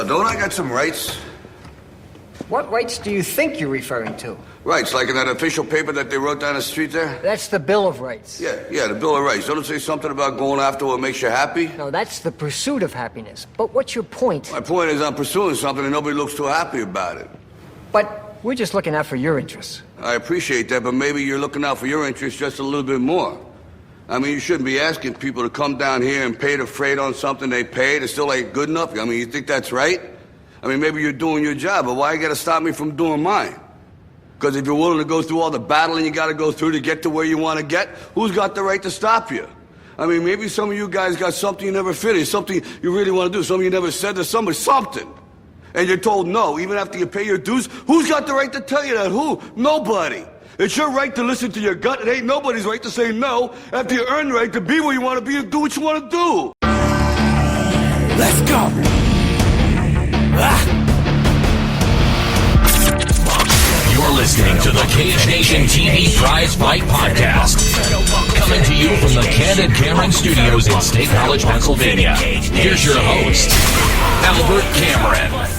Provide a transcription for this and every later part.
Don't I got some rights? What rights do you think you're referring to? Rights, like in that official paper that they wrote down the street there? That's the Bill of Rights. Yeah, the Bill of Rights. Don't it say something about going after what makes you happy? No, that's the pursuit of happiness. But what's your point? My point is I'm pursuing something and nobody looks too happy about it. But we're just looking out for your interests. I appreciate that, but maybe you're looking out for your interests just a little bit more. I mean, you shouldn't be asking people to come down here and pay the freight on something they paid. It still ain't good enough. I mean, you think that's right? I mean, maybe you're doing your job, but why you gotta stop me from doing mine? Because if you're willing to go through all the battling you gotta go through to get to where you want to get, who's got the right to stop you? I mean, maybe some of you guys got something you never finished, something you really want to do, something you never said to somebody, something. And you're told no, even after you pay your dues. Who's got the right to tell you that? Who? Nobody. It's your right to listen to your gut. It ain't nobody's right to say no after you earn the right to be where you want to be and do what you want to do. Let's go. You're listening to the Cage Nation TV Prizefight Podcast. Coming to you from the Candid Cameron Studios in State College, Pennsylvania. Here's your host, Albert Cameron.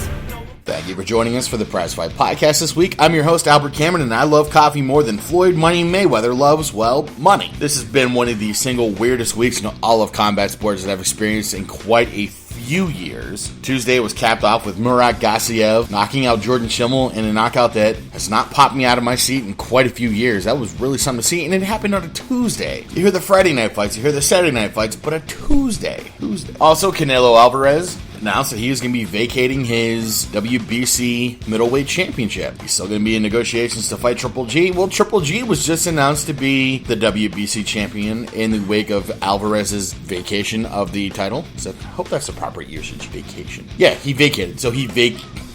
Thank you for joining us for the Prizefight Podcast this week. I'm your host, Albert Cameron, and I love coffee more than Floyd Money Mayweather loves, well, money. This has been one of the single weirdest weeks in all of combat sports that I've experienced in quite a few years. Tuesday was capped off with Murat Gassiev knocking out Jordan Schimmel in a knockout that has not popped me out of my seat in quite a few years. That was really something to see, and it happened on a Tuesday. You hear the Friday night fights, you hear the Saturday night fights, but a Tuesday. Also, Canelo Alvarez announced that he is going to be vacating his WBC middleweight championship. He's still going to be in negotiations to fight Triple G. Well, Triple G was just announced to be the WBC champion in the wake of Alvarez's vacation of the title. So I hope that's the proper usage, vacation. Yeah, he vacated. So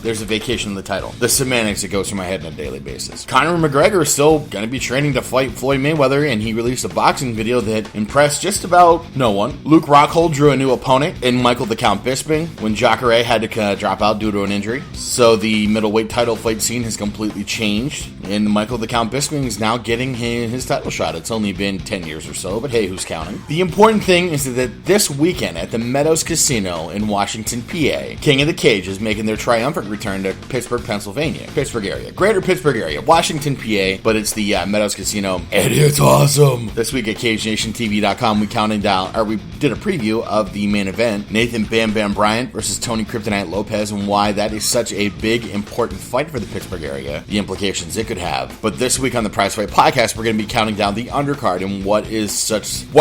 there's a vacation of the title. The semantics that goes through my head on a daily basis. Conor McGregor is still going to be training to fight Floyd Mayweather, and he released a boxing video that impressed just about no one. Luke Rockhold drew a new opponent in Michael the Count Bisping when Jacare had to drop out due to an injury. So the middleweight title fight scene has completely changed, and Michael the Count Bisping is now getting his title shot. It's only been 10 years or so, but hey, who's counting? The important thing is that this weekend at the Meadows Casino in Washington, PA, King of the Cage is making their triumphant return to Pittsburgh, Pennsylvania. Pittsburgh area. Greater Pittsburgh area. Washington, PA, but it's the Meadows Casino, and it's awesome. This week at CageNationTV.com, we did a preview of the main event, Nathan Bam Bam Bryant versus Tony Kryptonite Lopez, and why that is such a big, important fight for the Pittsburgh area, the implications it could have. But this week on the Prizefight Podcast, we're going to be counting down the undercard and why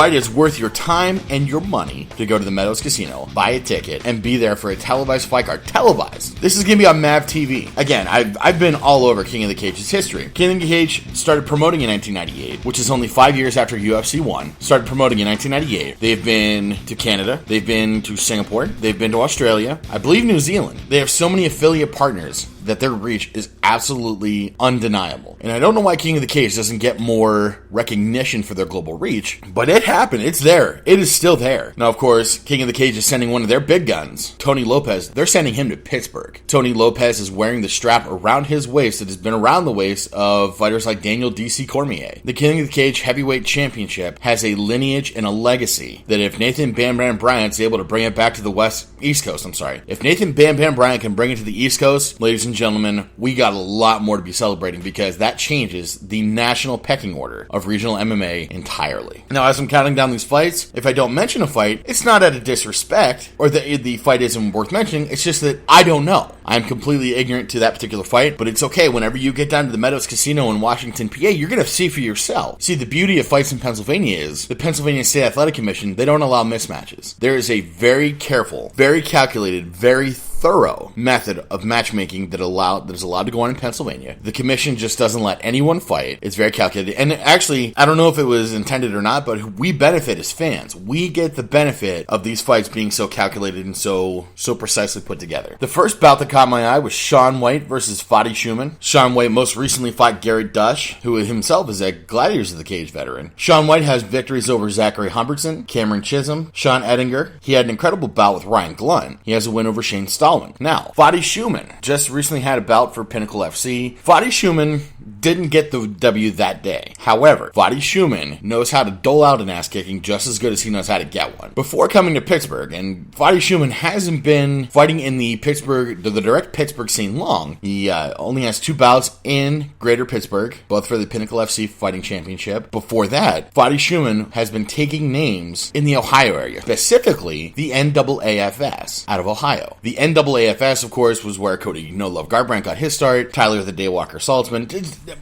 it is worth your time and your money to go to the Meadows Casino, buy a ticket, and be there for a televised fight card. Televised. This is going to be on MAV TV. Again, I've been all over King of the Cage's history. King of the Cage started promoting in 1998, which is only 5 years after UFC 1. Started promoting in 1998. They've been to Canada. They've been to Singapore. They've been to Australia. I believe New Zealand. They have so many affiliate partners that their reach is absolutely undeniable. And I don't know why King of the Cage doesn't get more recognition for their global reach, but it happened. It's there. It is still there. Now, of course, King of the Cage is sending one of their big guns, Tony Lopez. They're sending him to Pittsburgh. Tony Lopez is wearing the strap around his waist that has been around the waist of fighters like Daniel D.C. Cormier. The King of the Cage Heavyweight Championship has a lineage and a legacy that if Nathan Bam Bam Bryant's able to bring it back to the East Coast, if Nathan Bam Bam Bryant can bring it to the East Coast, ladies and gentlemen, we got a lot more to be celebrating because that changes the national pecking order of regional MMA entirely. Now, as I'm counting down these fights, if I don't mention a fight, it's not out of disrespect or that the fight isn't worth mentioning. It's just that I don't know. I'm completely ignorant to that particular fight, but it's okay. Whenever you get down to the Meadows Casino in Washington, PA, you're going to see for yourself. See, the beauty of fights in Pennsylvania is the Pennsylvania State Athletic Commission, they don't allow mismatches. There is a very careful, very calculated, very thorough method of matchmaking that is allowed to go on in Pennsylvania. The commission just doesn't let anyone fight. It's very calculated. And actually, I don't know if it was intended or not, but we benefit as fans. We get the benefit of these fights being so calculated and so precisely put together. The first bout that caught my eye was Shaun White versus Fadi Shuman. Shaun White most recently fought Garrett Dush, who himself is a Gladiators of the Cage veteran. Shaun White has victories over Zachary Humbertson, Cameron Chisholm, Sean Ettinger. He had an incredible bout with Ryan Glenn. He has a win over Shane Stallman. Now, Fadi Shuman just recently had a bout for Pinnacle FC. Fadi Shuman didn't get the W that day. However, Fadi Shuman knows how to dole out an ass-kicking just as good as he knows how to get one. Before coming to Pittsburgh, and Fadi Shuman hasn't been fighting in the direct Pittsburgh scene long. He only has 2 bouts in Greater Pittsburgh, both for the Pinnacle FC Fighting Championship. Before that, Fadi Shuman has been taking names in the Ohio area, specifically the NAAFS out of Ohio. The NAAFS, of course, was where Cody No Love Garbrandt got his start, Tyler the Daywalker Saltzman,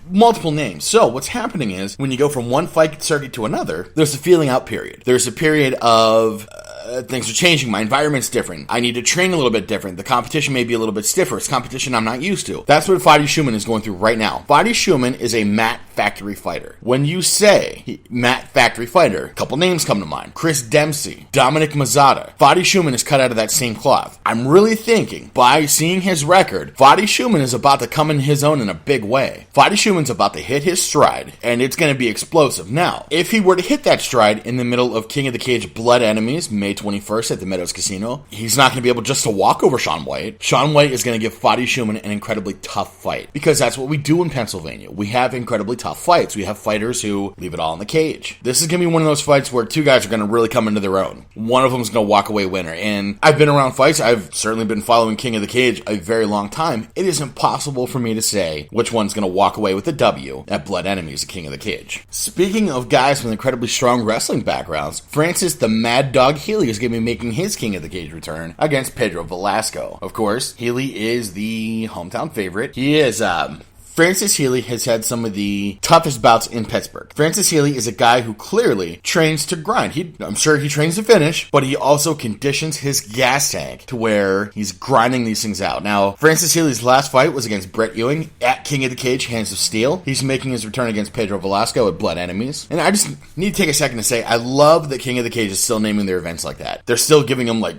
multiple names. So what's happening is when you go from one fight circuit to another, there's a feeling out period. There's a period of things are changing. My environment's different. I need to train a little bit different. The competition may be a little bit stiffer. It's competition I'm not used to. That's what Fadi Shuman is going through right now. Fadi Shuman is a mat factory fighter. When you say mat factory fighter, a couple names come to mind. Chris Dempsey, Dominic Mazzata. Fadi Shuman is cut out of that same cloth. I'm really thinking, by seeing his record, Fadi Shuman is about to come in his own in a big way. Fadi Shuman's about to hit his stride, and it's going to be explosive. Now, if he were to hit that stride in the middle of King of the Cage Blood Enemies, May 21st at the Meadows Casino, he's not going to be able just to walk over Shaun White. Shaun White is going to give Fadi Shuman an incredibly tough fight, because that's what we do in Pennsylvania. We have incredibly tough fights. We have fighters who leave it all in the cage. This is going to be one of those fights where 2 guys are going to really come into their own. One of them is going to walk away winner, and I've been around fights. I've certainly been following King of the Cage a very long time. It is impossible for me to say which one's going to walk away with the W at Blood Enemies at King of the Cage. Speaking of guys with incredibly strong wrestling backgrounds, Francis the Mad Dog Healy is going to be making his King of the Cage return against Pedro Velasco. Of course, Healy is the hometown favorite. He is, Francis Healy has had some of the toughest bouts in Pittsburgh. Francis Healy is a guy who clearly trains to grind. I'm sure he trains to finish, but he also conditions his gas tank to where he's grinding these things out. Now, Francis Healy's last fight was against Brett Ewing at King of the Cage, Hands of Steel. He's making his return against Pedro Velasco at Blood Enemies. And I just need to take a second to say, I love that King of the Cage is still naming their events like that. They're still giving them, like,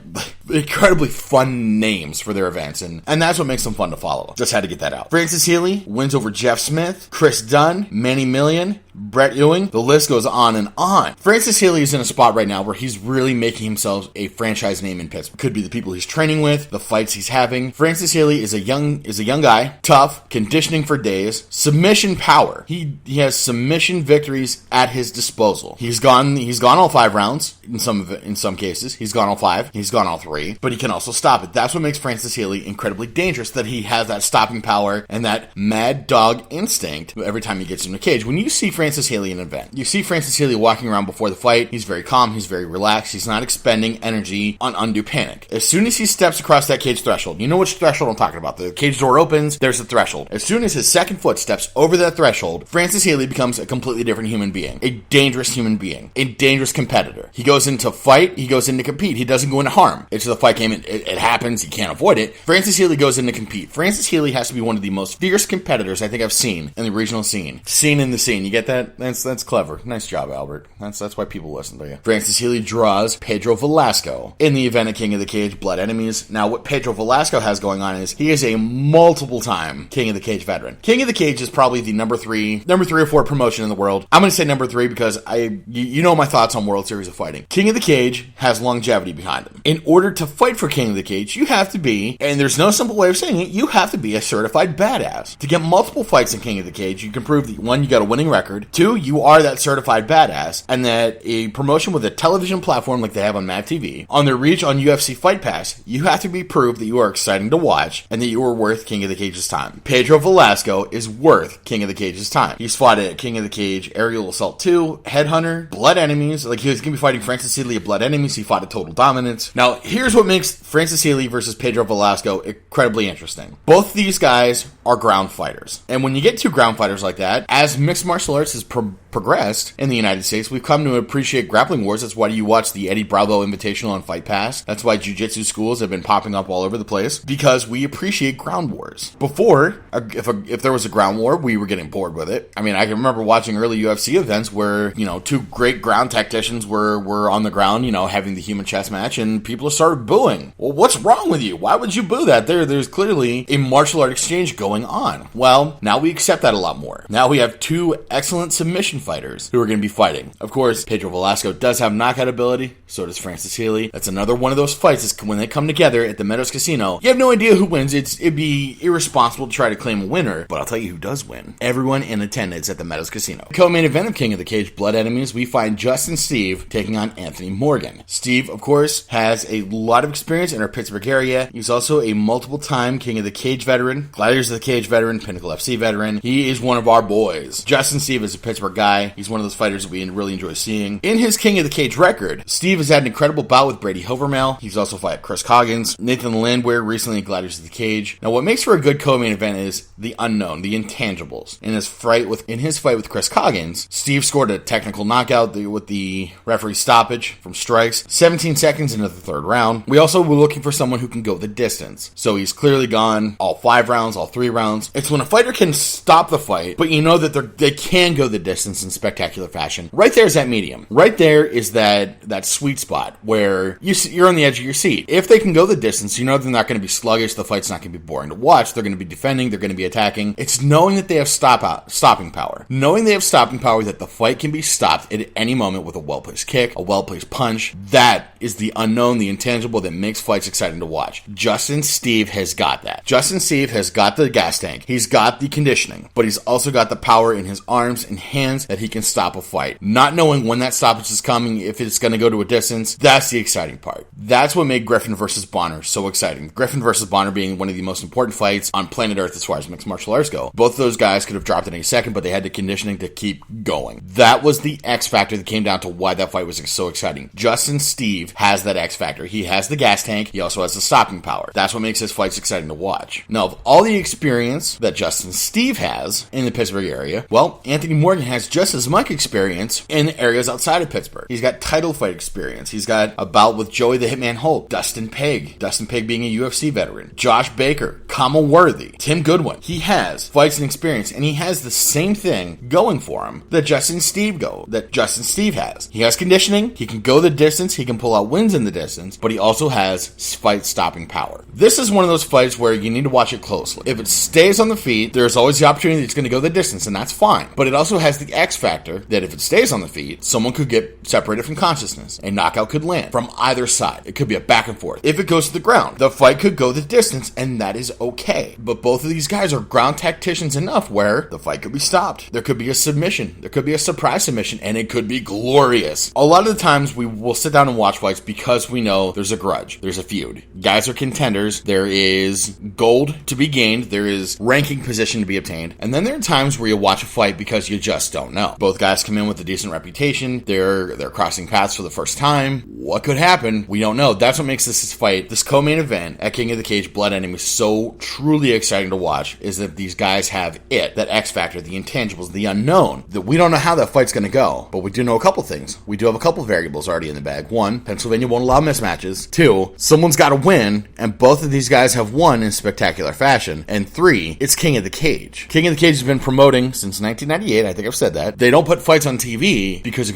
incredibly fun names for their events, and that's what makes them fun to follow. Just had to get that out. Francis Healy wins over Jeff Smith, Chris Dunn, Manny Million, Brett Ewing. The list goes on and on. Francis Healy is in a spot right now where he's really making himself a franchise name in Pittsburgh. Could be the people he's training with, the fights he's having. Francis Healy is a young guy, tough, conditioning for days, submission power. He has submission victories at his disposal. He's gone all 5 rounds in some cases. He's gone all 5. He's gone all 3, but he can also stop it. That's what makes Francis Healy incredibly dangerous, that he has that stopping power and that mad dog instinct every time he gets in the cage. When you see Francis Healy in an event, you see Francis Healy walking around before the fight. He's very calm. He's very relaxed. He's not expending energy on undue panic. As soon as he steps across that cage threshold, you know which threshold I'm talking about. The cage door opens, there's the threshold. As soon as his second foot steps over that threshold, Francis Healy becomes a completely different human being. A dangerous human being. A dangerous competitor. He goes into fight. He goes into compete. He doesn't go into harm. It's the fight game. It happens. You can't avoid it. Francis Healy goes in to compete. Francis Healy has to be one of the most fierce competitors I think I've seen in the regional scene. Seen in the scene. You get that? That's clever. Nice job, Albert. That's why people listen to you. Francis Healy draws Pedro Velasco in the event of King of the Cage Blood Enemies. Now, what Pedro Velasco has going on is he is a multiple-time King of the Cage veteran. King of the Cage is probably the number 3 or 4 promotion in the world. I'm going to say number 3 because you know my thoughts on World Series of Fighting. King of the Cage has longevity behind him. In order to fight for King of the Cage, you have to be, and there's no simple way of saying it, you have to be a certified badass. To get multiple fights in King of the Cage, you can prove that 1, you got a winning record, 2, you are that certified badass, and that a promotion with a television platform like they have on Mad TV, on their reach on UFC Fight Pass, you have to be proved that you are exciting to watch and that you are worth King of the Cage's time. Pedro Velasco is worth King of the Cage's time. He's fought at King of the Cage, Aerial Assault 2, Headhunter, Blood Enemies. Like, he was going to be fighting Francis Healy at Blood Enemies. He fought at Total Dominance. Now, here's what makes Francis Healy versus Pedro Velasco incredibly interesting. Both these guys are ground fighters. And when you get 2 ground fighters like that, as mixed martial arts has progressed in the United States, we've come to appreciate grappling wars. That's why you watch the Eddie Bravo Invitational on Fight Pass. That's why jiu-jitsu schools have been popping up all over the place, because we appreciate ground wars. Before, if there was a ground war, we were getting bored with it. I mean, I can remember watching early UFC events where, 2 great ground tacticians were on the ground, having the human chess match, and people started booing. Well, what's wrong with you? Why would you boo that? There's clearly a martial art exchange going on. Well, now we accept that a lot more. Now we have 2 excellent excellent submission fighters who are going to be fighting. Of course, Pedro Velasco does have knockout ability, so does Francis Healy. That's another one of those fights is when they come together at the Meadows Casino. You have no idea who wins. It'd be irresponsible to try to claim a winner, but I'll tell you who does win. Everyone in attendance at the Meadows Casino. Co-main event of King of the Cage Blood Enemies, we find Justin Steave taking on Anthony Morgan. Steave, of course, has a lot of experience in our Pittsburgh area. He's also a multiple-time King of the Cage veteran, Gladiators of the Cage veteran, Pinnacle FC veteran. He is one of our boys. Justin Steave is a Pittsburgh guy. He's one of those fighters that we really enjoy seeing. In his King of the Cage record, Steave has had an incredible bout with Brady Hovermail. He's also fought Chris Coggins, Nathan Landwehr recently in Gladiators of the Cage. Now, what makes for a good co-main event is the unknown, the intangibles. In his fight with Chris Coggins, Steave scored a technical knockout with the referee stoppage from strikes, 17 seconds into the third round. We also were looking for someone who can go the distance. So he's clearly gone all 5 rounds, all 3 rounds. It's when a fighter can stop the fight, but you know that they can go the distance in spectacular fashion. Right there is that medium. Right there is that sweet spot where you're on the edge of your seat. If they can go the distance, you know they're not going to be sluggish. The fight's not going to be boring to watch. They're going to be defending. They're going to be attacking. It's knowing that they have stopping power. Knowing they have stopping power, that the fight can be stopped at any moment with a well-placed kick, a well-placed punch. That is the unknown, the intangible that makes fights exciting to watch. Justin Steave has got that. Justin Steave has got the gas tank. He's got the conditioning, but he's also got the power in his arms and hands that he can stop a fight. Not knowing when that stoppage is coming, if it's going to go to a distance, that's the exciting part. That's what made Griffin versus Bonner so exciting. Griffin versus Bonner being one of the most important fights on planet Earth as far as mixed martial arts go. Both of those guys could have dropped in any second, but they had the conditioning to keep going. That was the X factor that came down to why that fight was so exciting. Justin Steave has that X factor. He has the gas tank. He also has the stopping power. That's what makes his fights exciting to watch. Now, of all the experience that Justin Steave has in the Pittsburgh area, well, Anthony Morgan has just as much experience in areas outside of Pittsburgh. He's got title fight experience. He's got a bout with Joey the Hitman Holt, Dustin Pegg being a UFC veteran, Josh Baker, Kamal Worthy, Tim Goodwin. He has fights and experience, and he has the same thing going for him that Justin Steave has. He has conditioning. He can go the distance. He can pull out wins in the distance, but he also has fight stopping power. This is one of those fights where you need to watch it closely. If it stays on the feet, there's always the opportunity that it's going to go the distance, and that's fine. But it also has the X factor that if it stays on the feet, someone could get separated from consciousness. A knockout could land from either side. It could be a back and forth. If it goes to the ground, the fight could go the distance, and that is okay. But both of these guys are ground tacticians enough where the fight could be stopped. There could be a submission. There could be a surprise submission, and it could be glorious. A lot of the times we will sit down and watch fights because we know there's a grudge. There's a feud. Guys are contenders. There is gold to be gained. There is ranking position to be obtained. And then there are times where you watch a fight because you just don't know. Both guys come in with a decent reputation. They're crossing paths for the first time. What could happen? We don't know. That's what makes this fight, this co-main event at King of the Cage Blood Enemies, so truly exciting to watch, is that these guys have that X factor, the intangibles, the unknown, that we don't know how that fight's going to go, but we do know a couple things. We do have a couple variables already in the bag. 1, Pennsylvania won't allow mismatches. 2, someone's got to win, and both of these guys have won in spectacular fashion. And 3, it's King of the Cage. King of the Cage has been promoting since 1998. I think I've said that. They don't put fights on TV because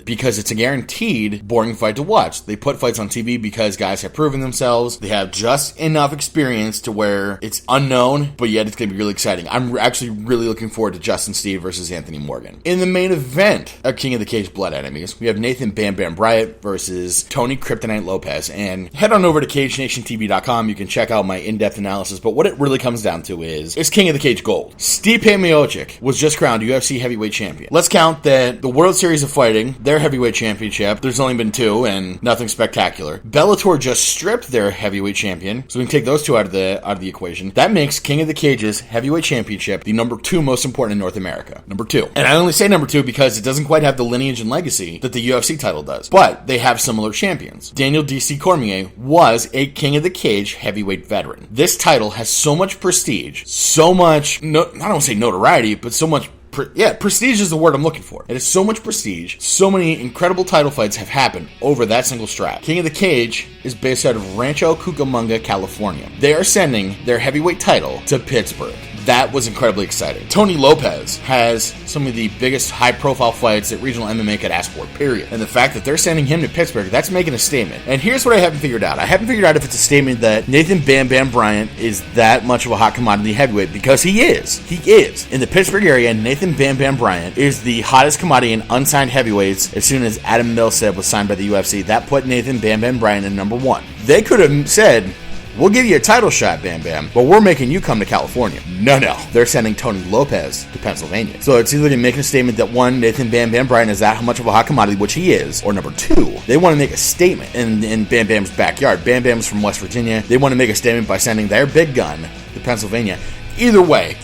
because it's a guaranteed boring fight to watch. They put fights on TV because guys have proven themselves. They have just enough experience to where it's unknown, but yet it's going to be really exciting. I'm actually really looking forward to Justin Steave versus Anthony Morgan. In the main event of King of the Cage Blood Enemies, we have Nathan Bam Bam Bryant versus Tony Kryptonite Lopez. And head on over to CageNationTV.com. You can check out my in-depth analysis, but what it really comes down to is King of the Cage Gold. Stipe Miocic was just crowned UFC heavyweight champion. Let's count that the World Series of Fighting, their heavyweight championship, there's only been 2 and nothing spectacular. Bellator just stripped their heavyweight champion, so we can take those 2 out of the equation. That makes King of the Cage's heavyweight championship the number 2 most important in North America. Number 2. And I only say number 2 because it doesn't quite have the lineage and legacy that the UFC title does. But they have similar champions. Daniel D.C. Cormier was a King of the Cage heavyweight veteran. This title has so much prestige, so much, I don't want to say notoriety, but so much prestige is the word I'm looking for. It has so much prestige. So many incredible title fights have happened over that single strap. King of the Cage is based out of Rancho Cucamonga, California. They are sending their heavyweight title to Pittsburgh. that was incredibly exciting. Tony Lopez has some of the biggest high-profile fights that regional MMA could ask for, period. And the fact that they're sending him to Pittsburgh, that's making a statement. And here's what I haven't figured out. I haven't figured out if it's a statement that Nathan Bam Bam Bryant is that much of a hot commodity heavyweight, because he is. He is. In the Pittsburgh area, Nathan Bam Bam Bryant is the hottest commodity in unsigned heavyweights. As soon as Adam Milstead was signed by the UFC, that put Nathan Bam Bam Bryant in number one. They could have said, we'll give you a title shot, Bam Bam, but we're making you come to California. No. They're sending Tony Lopez to Pennsylvania. So it's either making a statement that, one, Nathan Bam Bam Bryant is that much of a hot commodity, which he is, or number two, they want to make a statement in Bam Bam's backyard. Bam Bam's from West Virginia. They want to make a statement by sending their big gun to Pennsylvania. Either way,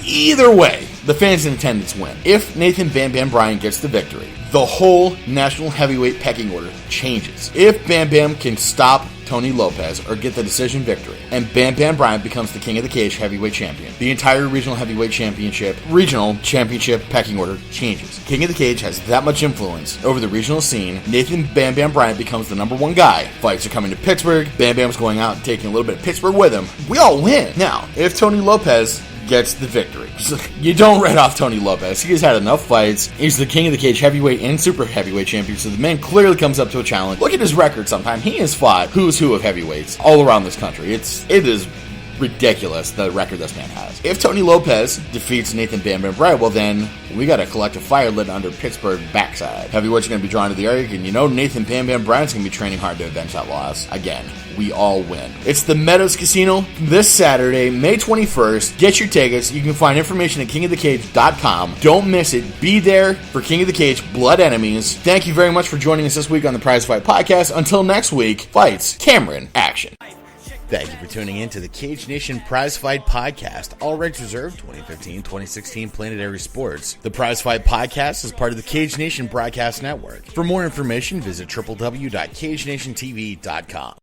the fans in attendance win. If Nathan Bam Bam Bryant gets the victory, the whole national heavyweight pecking order changes. If Bam Bam can stop Tony Lopez or get the decision victory, and Bam Bam Bryant becomes the King of the Cage heavyweight champion, the entire regional championship pecking order changes. King of the Cage has that much influence over the regional scene. Nathan Bam Bam Bryant becomes the number one guy. Fights are coming to Pittsburgh. Bam Bam's going out and taking a little bit of Pittsburgh with him. We all win. Now, if Tony Lopez gets the victory, you don't write off Tony Lopez. He has had enough fights. He's the King of the Cage heavyweight and super heavyweight champion, so the man clearly comes up to a challenge. Look at his record sometime. He has fought who's who of heavyweights all around this country. It is ridiculous, the record this man has. If Tony Lopez defeats Nathan Bam Bam Bryant, well then, we got a collective fire lit under Pittsburgh backside. Heavyweights are going to be drawn to the area, and Nathan Bam Bam Bryant's going to be training hard to avenge that loss. Again, we all win. It's the Meadows Casino this Saturday, May 21st. Get your tickets. You can find information at kingofthecage.com. Don't miss it. Be there for King of the Cage Blood Enemies. Thank you very much for joining us this week on the Prizefight Podcast. Until next week, fights, Cameron, action. Thank you for tuning in to the Cage Nation Prizefight Podcast. All rights reserved, 2015-2016 Planetary Sports. The Prizefight Podcast is part of the Cage Nation Broadcast Network. For more information, visit www.cagenationtv.com.